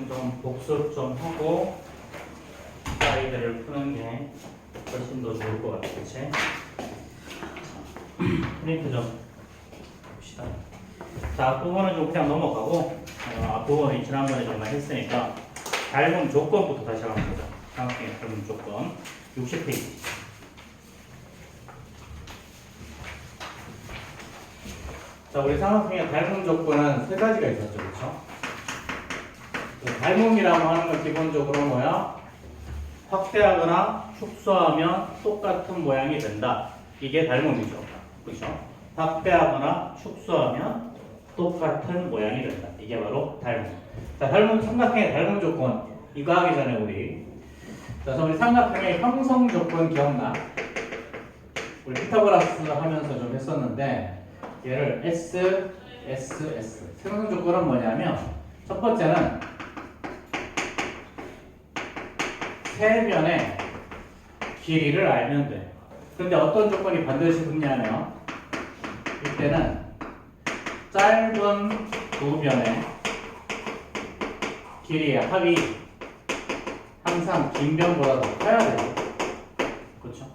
좀 복습 좀 하고 아이들을 푸는 게 훨씬 더 좋을 것 같아, 그치? 프린트 좀 봅시다. 자, 앞부분은 좀 그냥 넘어가고 앞부분은 지난번에 좀 많이 했으니까 닮은 조건부터 다시 한번 보자. 삼각형의 닮은 조건 60페이지. 자, 우리 삼각형의 닮은 조건은 세 가지가 있었죠, 그렇죠? 닮음이라고 하는 건 기본적으로 뭐야? 확대하거나 축소하면 똑같은 모양이 된다. 이게 닮음이죠. 그렇죠? 확대하거나 축소하면 똑같은 모양이 된다. 이게 바로 닮음. 자, 닮음, 삼각형의 닮음 조건. 이거 하기 전에 자, 우리 삼각형의 형성 조건 기억나? 우리 피타고라스 하면서 좀 했었는데, 얘를 S, S, S. 형성 조건은 뭐냐면, 첫 번째는 세 변의 길이를 알면 돼. 근데 어떤 조건이 반드시 붙냐면 이때는 짧은 두 변의 길이의 합이 항상 긴 변보다 더 커야 돼요. 그렇죠?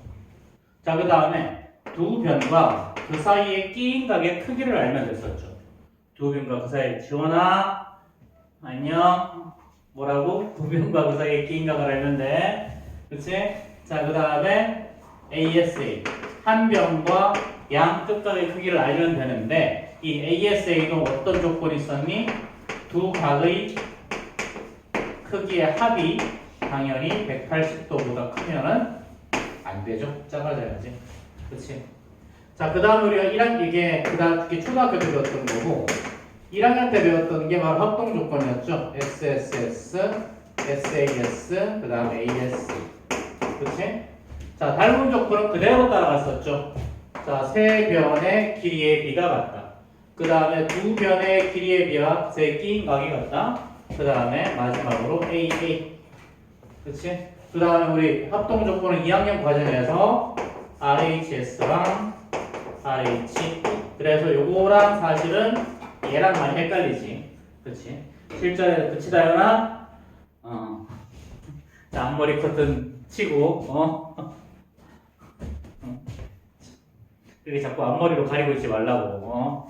자, 그 다음에 두 변과 그 사이에 끼인 각의 크기를 알면 됐었죠. 두 변과 그 사이에 지원아 안녕 뭐라고? 두 변과 그 사이에 끼인 각을 알면 돼. 그치? 자, 그 다음에 ASA 한 변과 양 끝각의 크기를 알면 되는데 이 ASA도 어떤 조건이 있었니? 두 각의 크기의 합이 당연히 180도보다 크면은 안 되죠. 작아져야지. 그치? 자, 그 다음 우리가 이게 초등학교 때 배웠던 거고 1학년 때 배웠던 게 바로 합동 조건이었죠. SSS, SAS, 그 다음에 AS. 그치? 자, 닮은 조건은 그대로 따라갔었죠. 자, 세 변의 길이의 비가 같다. 그 다음에 두 변의 길이의 비와 세 끼인 각이 같다. 그 다음에 마지막으로 AA. 그치? 그 다음에 우리 합동 조건은 2학년 과정에서 RHS랑 RH. 그래서 요거랑 사실은 얘랑 많이 헷갈리지. 그치? 실전에 그치, 다현아? 자, 앞머리 커튼 치고, 이렇게 자꾸 앞머리로 가리고 있지 말라고,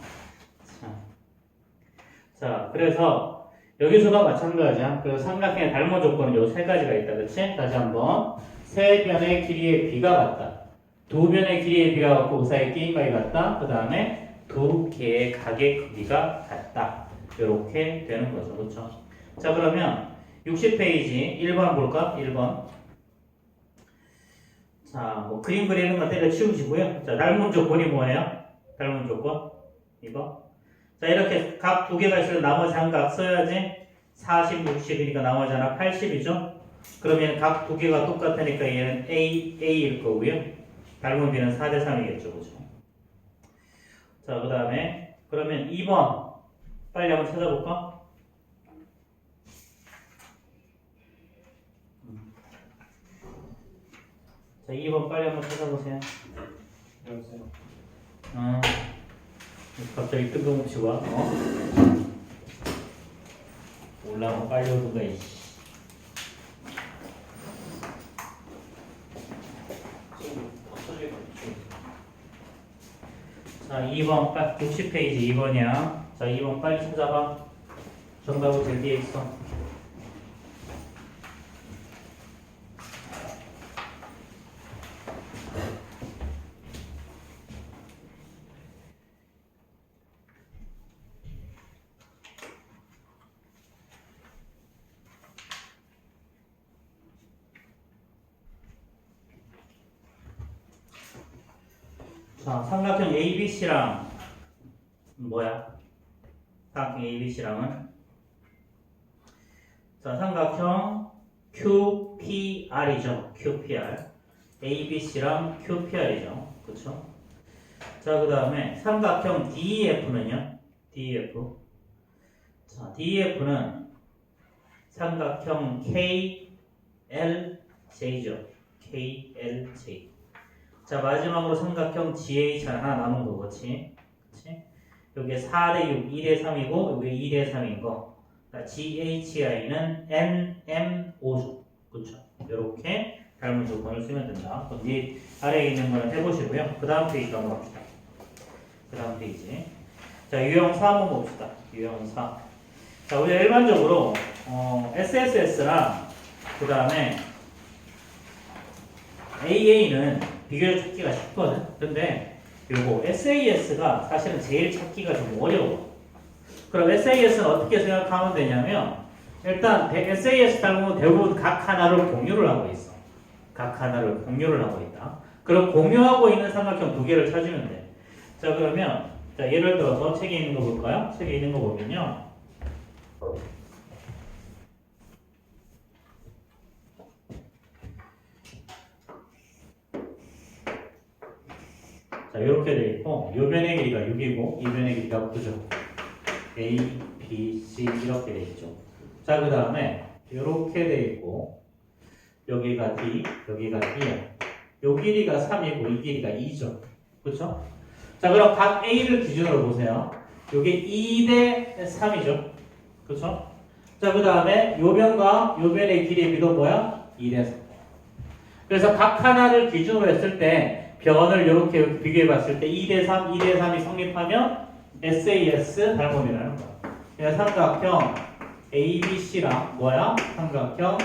자, 그래서 여기서도 마찬가지야. 그래서 삼각형의 닮은 조건은 요 세 가지가 있다. 그치? 다시 한번. 세 변의 길이의 비가 같다. 두 변의 길이의 비가 같고 그 사이에 끼인 각이 같다. 그 다음에 두 개의 각의 크기가 같다. 이렇게 되는 거죠. 그렇죠? 자, 그러면 60페이지 1번 볼까? 1번. 자, 뭐 그림 그리는 거 때려 치우시고요. 자, 닮은 조건이 뭐예요? 닮은 조건? 이거. 자, 이렇게 각 두 개가 있으면 나머지 한 각 써야지. 40, 60이니까 나머지 하나 80이죠? 그러면 각 두 개가 똑같으니까 얘는 A일 거고요. 닮은 비는 4대 3이겠죠. 그죠? 자, 그 다음에 그러면 2번 빨리 한번 찾아볼까? 자, 2번 빨리 한번 찾아보세요. 여보세요. 갑자기 뜬금없이 와. 올라오면 빨리 오던가. 자, 2번 60페이지 2번이야. 자, 2번 빨리 찾아봐. 정답은 제일 뒤에 있어. 자, 삼각형 ABC랑 뭐야? 삼각형 ABC랑은 자, 삼각형 QPR이죠. QPR. ABC랑 QPR이죠. 그쵸? 자, 그 다음에 삼각형 DEF는요? DEF. 자, DEF는 삼각형 KLJ죠. KLJ. 자, 마지막으로 삼각형 GH 하나 남은 거, 그치? 그치? 여기에 4대 6, 2대 3이고, 여기에 2대 3인 거. GHI는 NMO죠. 그렇죠? 이렇게 닮은 조건을 쓰면 된다. 그럼 이 아래에 있는 거는 해보시고요. 그 다음 페이지 넘어갑시다. 그 다음 페이지. 자, 유형 4 한번 봅시다. 유형 4. 자, 우리가 일반적으로 SSS랑 그 다음에 AA는 비교적 찾기가 쉽거든. 근데 요거 SAS가 사실은 제일 찾기가 좀 어려워. 그럼 SAS는 어떻게 생각하면 되냐면 일단 SAS 닮으면 대부분 각 하나를 공유를 하고 있어. 각 하나를 공유를 하고 있다. 그럼 공유하고 있는 삼각형 두 개를 찾으면 돼. 자, 그러면 자, 예를 들어서 책에 있는 거 볼까요? 책에 있는 거 보면요. 자, 이렇게 돼 있고 요 변의 길이가 6이고 이 변의 길이가 9죠. A, B, C 이렇게 돼 있죠. 자, 그 다음에 이렇게 돼 있고 여기가 D, 여기가 E야. 요 길이가 3이고 이 길이가 2죠. 그렇죠? 자, 그럼 각 A를 기준으로 보세요. 요게 2대 3이죠. 그렇죠? 자, 그 다음에 요 변과 요 변의 길이의 비도 뭐야? 2대 3. 그래서 각 하나를 기준으로 했을 때 변을 이렇게 비교해 봤을 때 2대 3, 2대 3이 성립하면 SAS 닮음이라는 거야. 그래서 삼각형 ABC랑 뭐야? 삼각형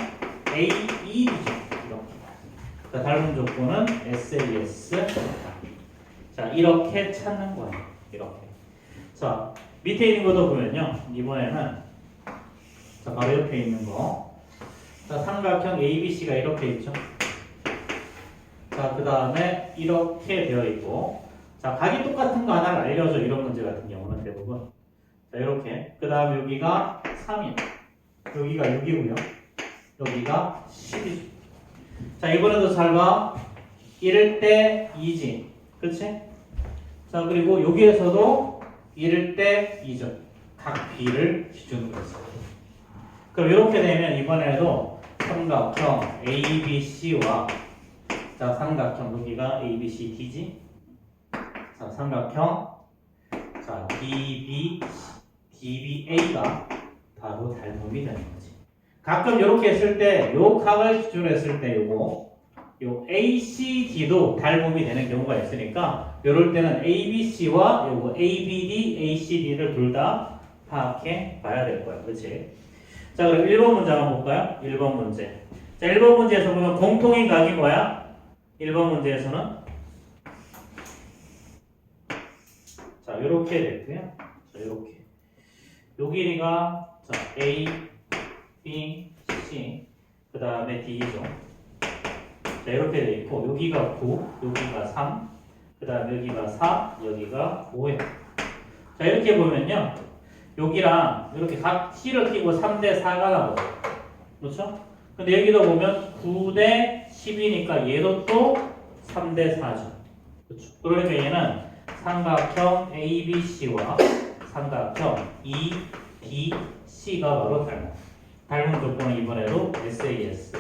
AEB죠. 이렇게. 자, 닮은 조건은 SAS. 자, 이렇게 찾는 거야. 이렇게. 자, 밑에 있는 것도 보면요. 이번에는 자, 바로 옆에 있는 거. 자, 삼각형 ABC가 이렇게 있죠. 자, 그 다음에 이렇게 되어 있고, 자, 각이 똑같은 거 하나를 알려줘. 이런 문제 같은 경우는 대부분. 자, 이렇게. 그 다음 여기가 3이에요. 여기가 6이고요. 여기가 10이죠. 자, 이번에도 잘 봐. 1일 때 2지. 그치? 자, 그리고 여기에서도 1일 때 2죠. 각 B를 기준으로 했어요. 그럼 이렇게 되면 이번에도 삼각형 ABC와 자, 삼각형 여기가 ABCD지. 자, 삼각형 자, DBA가 바로 닮음이 되는 거지. 가끔 이렇게 했을 때 요 각을 기준으로 했을 때 요거 요 ACD도 닮음이 되는 경우가 있으니까 이럴 때는 ABC와 요거 ABD, ACD를 둘 다 파악해 봐야 될 거야. 그렇지? 자, 그럼 1번 문제 한번 볼까요? 1번 문제. 자, 1번 문제에서 보면 공통인 각이 뭐야? 1번 문제에서는 자, 이렇게 됐고요. 자, 이렇게. 요 길이가 자, A, B, C 그 다음에 D죠. 자, 이렇게 돼 있고 여기가 9, 여기가 3, 그 다음에 여기가 4, 여기가 5예요. 자, 이렇게 보면요. 여기랑 이렇게 각 C를 끼고 3대 4가 나오죠. 그렇죠? 근데 여기도 보면 9대 10이니까 얘도 또 3대 4죠. 그렇죠? 그러니까 얘는 삼각형 ABC와 삼각형 EBC가 바로 닮은 조건은 이번에도 SAS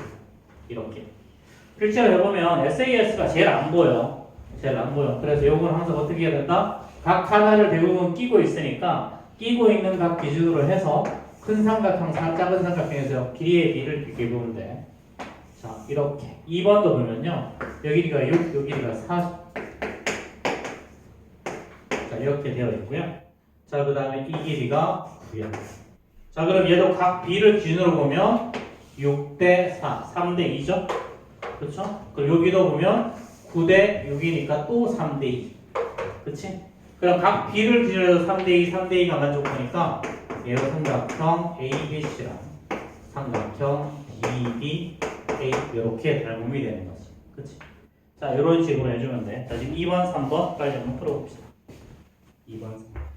이렇게. 필체를 해보면 SAS가 제일 안 보여. 제일 안 보여. 그래서 이건 항상 어떻게 해야 된다? 각 하나를 대부분 끼고 있으니까 끼고 있는 각 기준으로 해서 큰 삼각형, 작은 삼각형에서 길이의 비를 비교해보면 돼. 자, 이렇게. 2번도 보면요. 여기가 6, 여기가 4. 자, 이렇게 되어 있고요. 자, 그 다음에 이 길이가 9야. 자, 그럼 얘도 각 B를 기준으로 보면 6대 4, 3대 2죠? 그렇죠? 그럼 여기도 보면 9대 6이니까 또 3대 2. 그치? 그럼 각 B를 기준으로 해서 3대 2, 3대 2가 만족하니까 얘도 삼각형 ABC랑 삼각형 DBA 이렇게 닮음이 되는 거지. 그치? 자, 이런 식으로 해주면 돼. 자, 지금 2번, 3번 빨리 한번 풀어봅시다. 2번, 3번.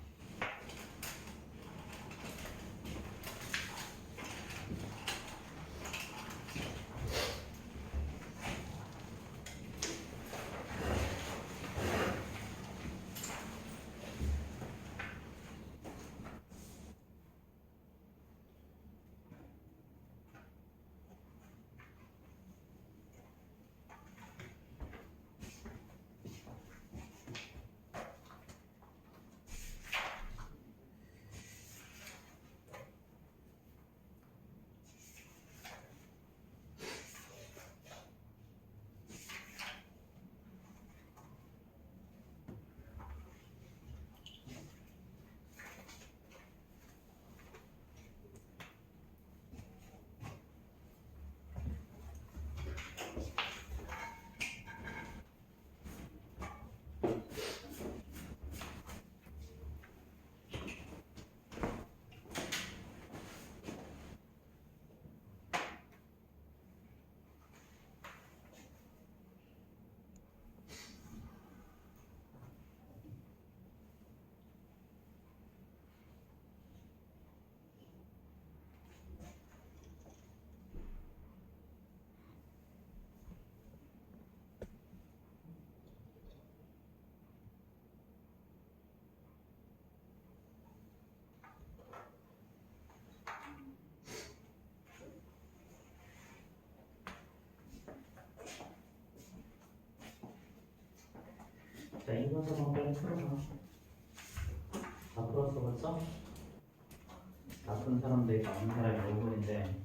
풀어서 빨리 풀어봐. 다 풀었어 벌써? 나쁜 사람들이 나쁜 사람이 얼굴인데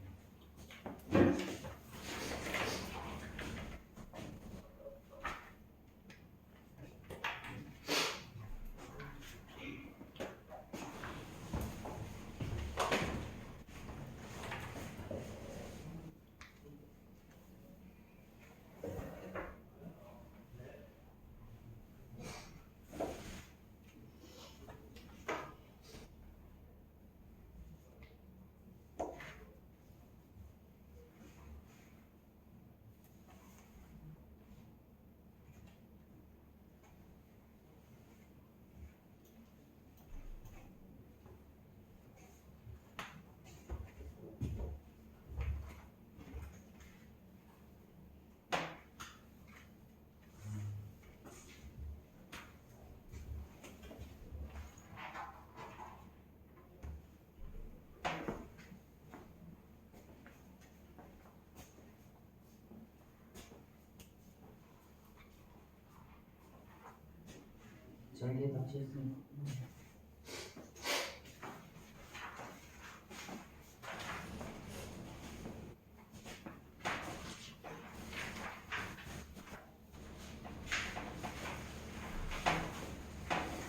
저기에 닥치겠습니다.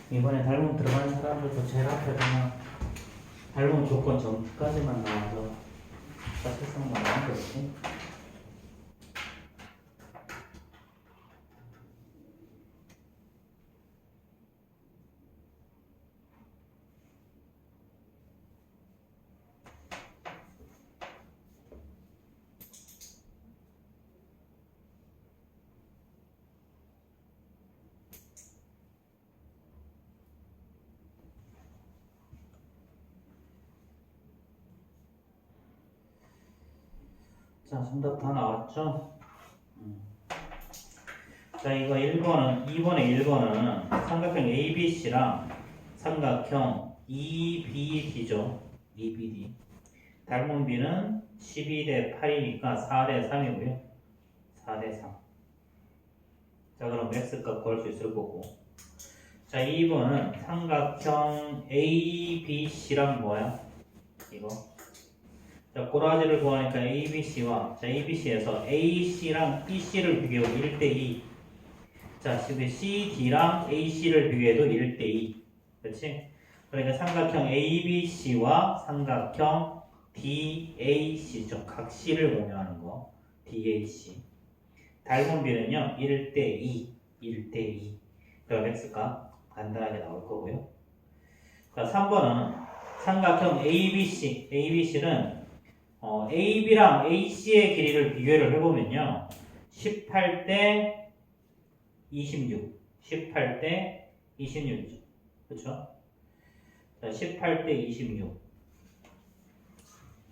이번에 닮음 들어가는 사람들도 제일 앞에다가 닮음 조건 전까지만 나와서 사실상 나오는 거지. 자, 정답 다 나왔죠? 자, 이거 1번은, 2번에 1번은 삼각형 ABC랑 삼각형 EBD죠. EBD. 닮은 B는 12대 8이니까 4대 3이고요. 4대 3. 자, 그럼 X값 구할 수 있을 거고. 자, 2번은 삼각형 ABC랑 뭐야? 이거. 자, 꼬라지를 구하니까 ABC와, 자, ABC에서 AC랑 BC를 비교해도 1대2. 자, CD랑 AC를 비교해도 1대2. 그렇지? 그러니까 삼각형 ABC와 삼각형 DAC죠. 각 C를 공유하는 거. DAC. 닮은 B는요, 1대2. 1대2. 그럼 X가 간단하게 나올 거고요. 자, 3번은 삼각형 ABC. ABC는 AB랑 AC의 길이를 비교를 해보면요. 18대 26. 18대 26이죠. 그쵸? 자, 18대 26.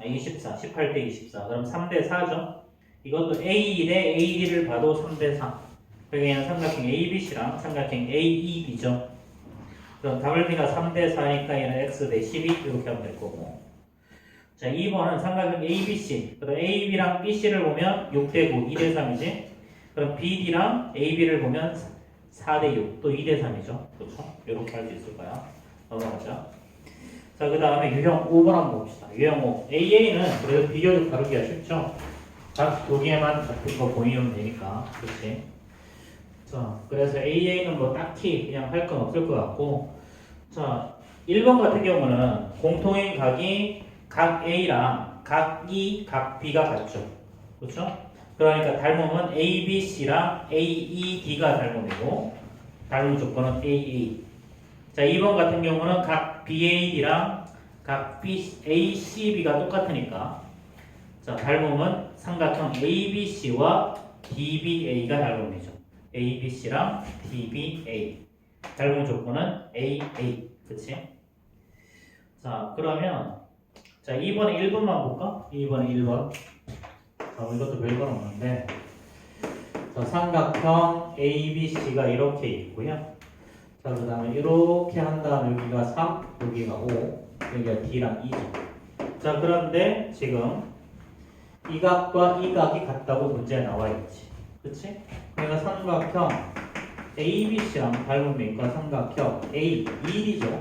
24. 18대 24. 그럼 3대 4죠? 이것도 A 대 AD를 봐도 3대 4. 그러니까 삼각형 ABC랑 삼각형 AEB죠. 그럼 WB가 3대 4니까 얘는 X 대 12 이렇게 하면 될 거고. 자, 2번은 삼각형 ABC. 그럼 AB랑 BC를 보면 6대 9, 2대 3이지. 그럼 BD랑 AB를 보면 4대 6, 또 2대 3이죠. 그렇죠? 이렇게 할 수 있을 거야. 넘어가자. 자, 그 다음에 유형 5번 한번 봅시다. 유형 5. AA는 그래도 비교적 다루기가 쉽죠? 각 두 개만 같은 거 보이면 되니까. 그렇지? 자, 그래서 AA는 뭐 딱히 그냥 할 건 없을 것 같고. 자, 1번 같은 경우는 공통인 각이 각 A랑 각 E, 각 B가 같죠. 그렇죠? 그러니까 닮음은 ABC랑 AED가 닮음이고 닮음 조건은 AA. 자, 2번 같은 경우는 각 BAD랑 각 ACB가 똑같으니까 자, 닮음은 삼각형 ABC와 DBA가 닮음이죠. ABC랑 DBA. 닮음 조건은 AA. 그치? 자, 그러면 자, 2번에 1번만 볼까? 2번에 1번. 이것도 별건 없는데 자, 삼각형 ABC가 이렇게 있고요. 자, 그 다음에 이렇게 한 다음에 여기가 3, 여기가 5, 여기가 D랑 E죠. 자, 그런데 지금 이 각과 이 각이 같다고 문제에 나와 있지. 그치? 그러니까 삼각형 ABC랑 닮은 민과 삼각형 A 2이죠.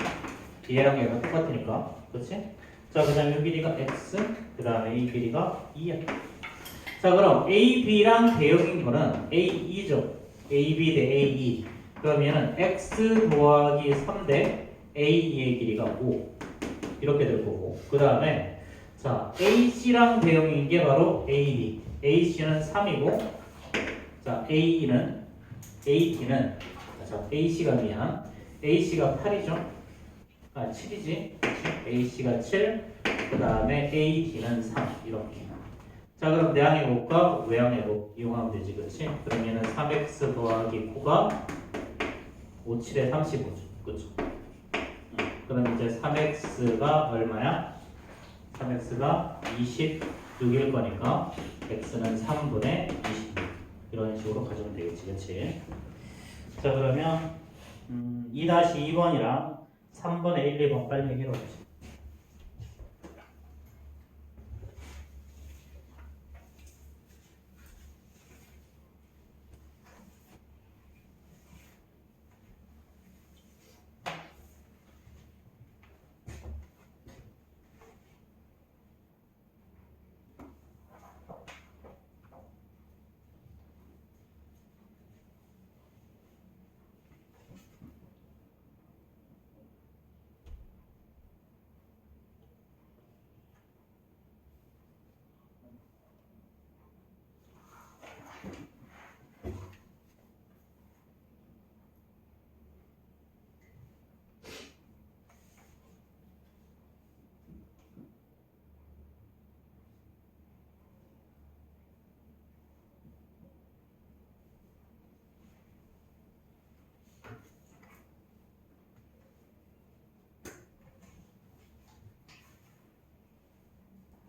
얘랑 얘가 똑같으니까, 그렇지? 자, 그다음에 이 길이가 x, 그다음에 이 길이가 2야. 자, 그럼 AB랑 대역인 거는 A2죠. AB 대 A2. 그럼 얘는 x 더하기 3 대 A2의 길이가 5 이렇게 될 거고. 그 다음에 자, AC랑 대역인 게 바로 AD. AC는 3이고, 자, AD는 자, AC가 미안. AC가 8이죠. 아, 7이지. AC가 7. 그 다음에 AD는 3 이렇게. 자, 그럼 내항의 곱과 외항의 곱 이용하면 되지, 그렇지? 그럼 얘는 3x 더하기 9가 5, 7에 35죠, 그렇죠? 그럼 이제 3x가 얼마야? 3x가 26일 거니까 x는 3분의 26 이런 식으로 가져오면 되겠지, 그렇지? 자, 그러면 2-2번이랑 3번에 1, 2번 빨리 해결해 보자.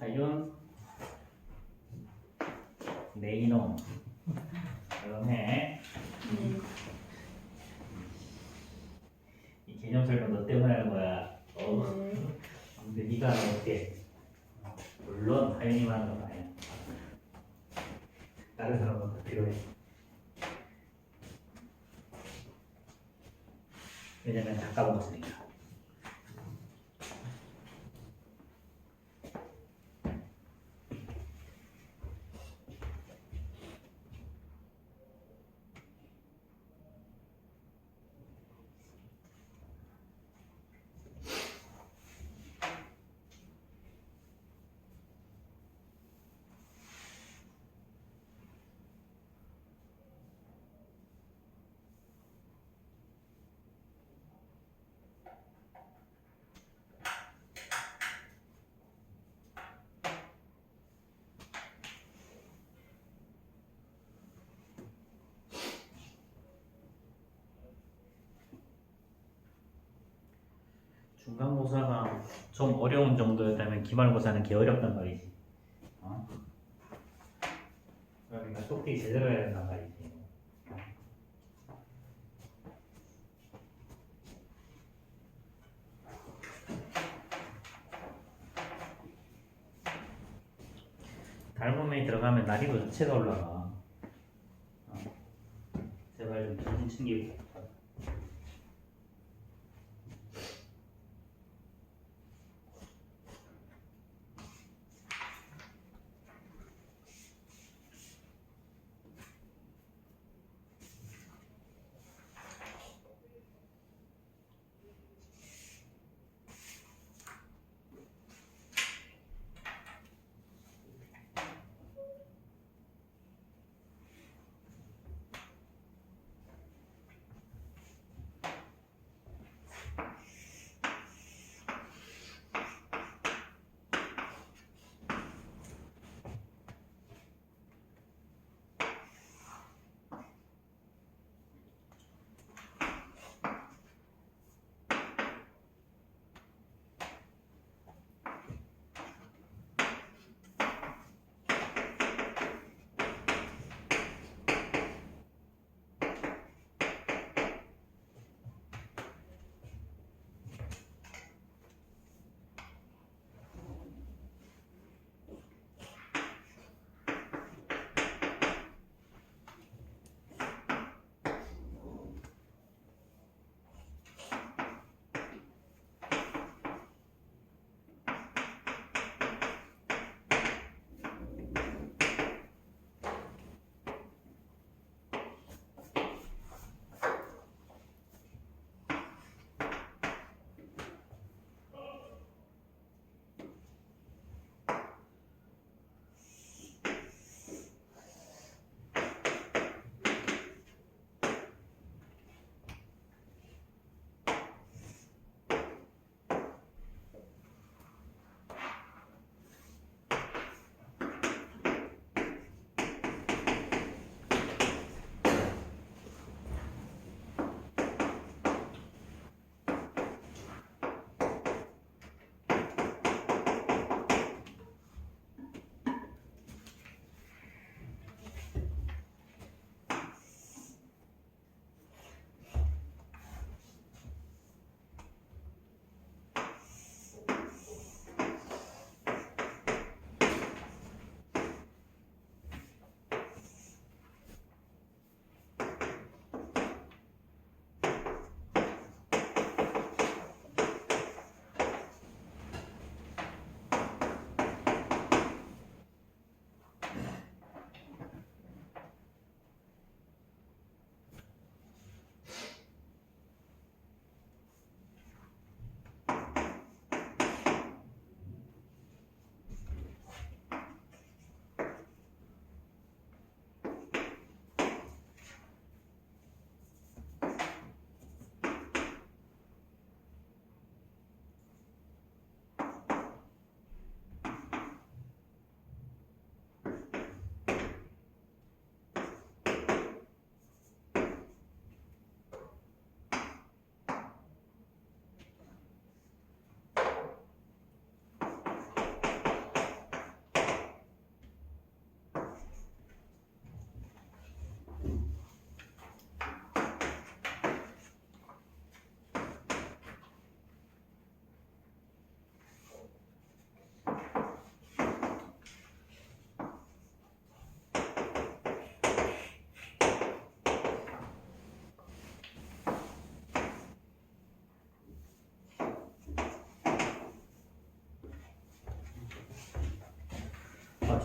이건 내 이놈 조용해. 이 개념 설명 너 때문에 하는 거야. 근데 네가 하면 어때? 물론 하연이만 하는 건 아니야. 다른 사람은 다 필요해. 왜냐면 다 까먹었으니까. 중간고사가 좀 어려운 정도였다면 기말고사는 개 어렵단 말이지. 어? 그러니까 속기 제대로 해야 된단 말이지. 달고명이 들어가면 난이도 자체가 올라가. 제발 좀 정신 챙기고.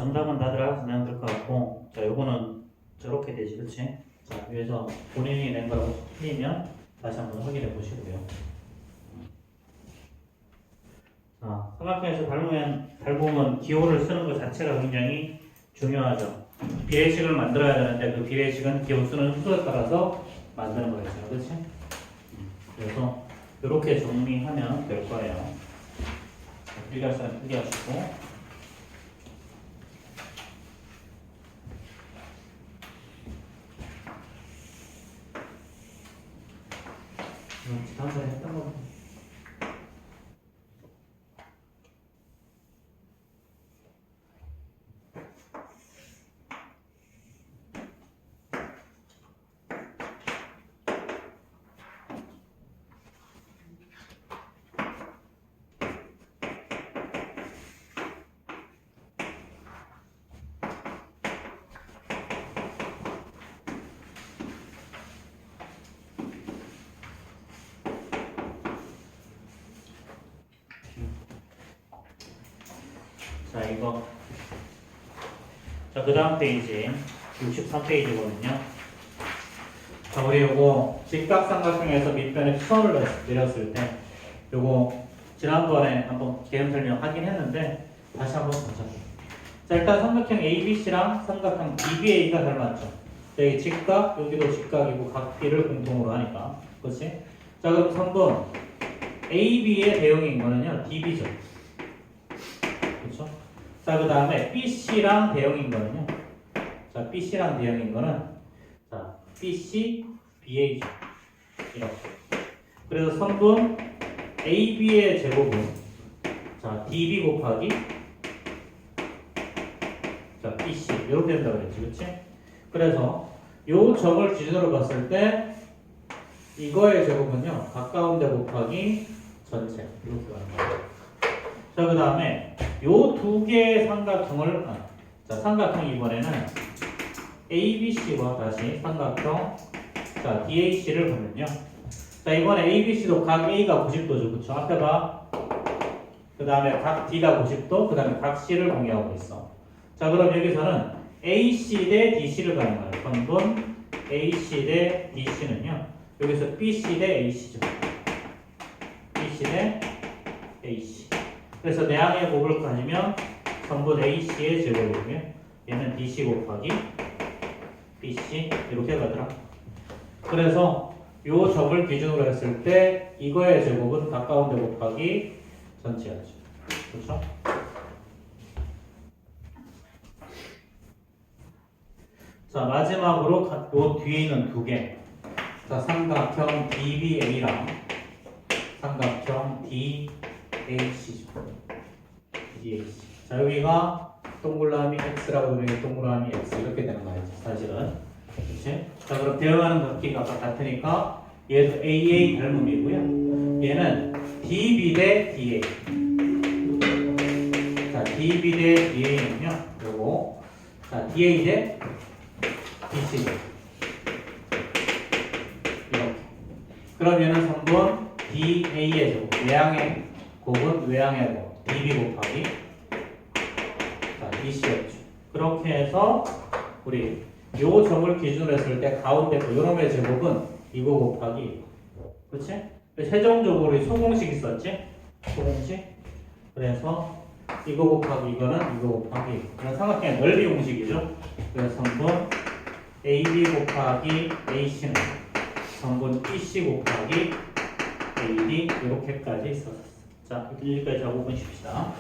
정답은 다들 알아서 내면 될 것 같고, 자, 요거는 저렇게 되지, 그치? 자, 위에서 본인이 낸 거라고 틀리면 다시 한번 확인해 보시고요. 자, 삼각형에서 닮으면 기호를 쓰는 것 자체가 굉장히 중요하죠. 비례식을 만들어야 되는데 그 비례식은 기호 쓰는 순서에 따라서 만드는 거겠죠, 그치? 그래서 이렇게 정리하면 될 거예요. 필기할 사람 필기하시고. 지난번에 했던 거. 자, 이거. 자, 그 다음 페이지. 63페이지거든요. 자, 우리 요거 직각삼각형에서 밑변에 수선을 내렸을 때, 요거 지난번에 한번 개념 설명 하긴 했는데, 다시 한번 보자. 자, 일단 삼각형 ABC랑 삼각형 BBA가 닮았죠. 자, 여기 직각, 여기도 직각이고, 각 B를 공통으로 하니까. 그렇지? 자, 그럼 3번. AB의 대형인 거는요, DB죠. 그렇죠? 자, 그 다음에 BC랑 대형인 거는요. 자, BC랑 대형인 거는 자, BC, BA죠. 이렇게. 그래서 3번 AB의 제곱은 자, DB 곱하기 자, BC 이렇게 된다고 그랬지, 그렇지? 그래서 요 점을 기준으로 봤을 때 이거의 제곱은요, 가까운 데 곱하기 전체 이렇게 가는 거예요. 자, 그 다음에 요 두 개의 삼각형을 자, 삼각형 이번에는 ABC와 다시 삼각형 자, DAC를 보면요. 자, 이번에 ABC도 각 A가 90도죠. 그쵸? 앞에 봐. 그 다음에 각 D가 90도, 그 다음에 각 C를 공유하고 있어. 자, 그럼 여기서는 AC 대 DC를 가는 거예요. 선분 AC 대 DC는요. 여기서 BC 대 AC죠. BC 대 AC. 그래서 내항의 곱을 가지면 선분 AC의 제곱이고요. 얘는 DC 곱하기 BC 이렇게 가더라. 그래서 요 점을 기준으로 했을 때 이거의 제곱은 가까운 데 곱하기 전체야죠. 그렇죠? 자, 마지막으로 요 뒤에 있는 두 개. 자, 삼각형 DBA랑 삼각형 DAC죠. DAC. 자, 여기가 동그라미 X라고 그러면 동그라미 X 이렇게 되는 거예요. 사실은. 그렇지? 자, 그럼 대응하는 각기가 아까 같으니까 얘도 AA 닮음이고요. 얘는 DB 대 DA. 자, DB 대 DA는요. 요거. 자, DA 대 BC. 이렇게. 그럼 얘는 3번 DA의 제곱. 외항의 곱은 외항의 곱. DB 곱하기 자, DC였죠. 그렇게 해서 우리 요 점을 기준으로 했을 때 가운데 그 요놈의 제곱은 이거 곱하기 그렇지? 최종적으로 우리 소공식 있었지? 소공식. 그래서 이거 곱하기 이거는 이거 곱하기 그런 삼각형의 넓이 공식이죠. 그래서 3번 AB 곱하기 AC는 3번 BC 곱하기 AD 이렇게까지 있었어. 자, 여기까지 하고 보십시다.